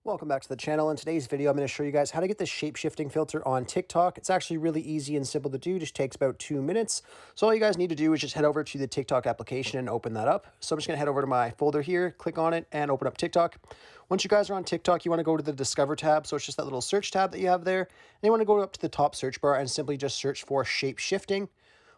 Welcome back to the channel. In today's video, I'm going to show you guys how to get the shape-shifting filter on TikTok. It's actually really easy and simple to do, just takes about 2 minutes. So all you guys need to do is just head over to the TikTok application and open that up. So I'm just going to head over to my folder here, click on it, and open up TikTok. Once you guys are on TikTok, you want to go to the Discover tab. So it's just that little search tab that you have there. And you want to go up to the top search bar and simply just search for shape-shifting.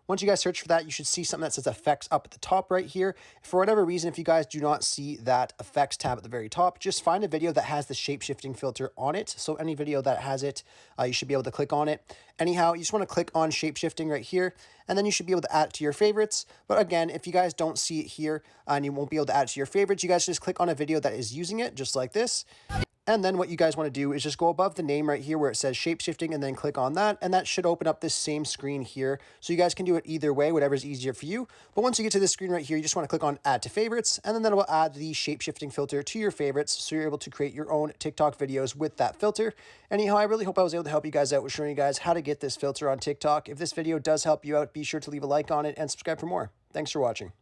Once you guys search for that, you should see something that says effects up at the top right here. For whatever reason, if you guys do not see that effects tab at the very top, just find a video that has the shape-shifting filter on it. So any video that has it, you should be able to click on it. Anyhow, you just want to click on shape-shifting right here, and then you should be able to add it to your favorites. But again, if you guys don't see it here and you won't be able to add it to your favorites, you guys just click on a video that is using it, just like this. And then what you guys want to do is just go above the name right here where it says shape-shifting and then click on that. And that should open up this same screen here. So you guys can do it either way, whatever's easier for you. But once you get to this screen right here, you just want to click on add to favorites. And then that will add the shape-shifting filter to your favorites. So you're able to create your own TikTok videos with that filter. Anyhow, I really hope I was able to help you guys out with showing you guys how to get this filter on TikTok. If this video does help you out, be sure to leave a like on it and subscribe for more. Thanks for watching.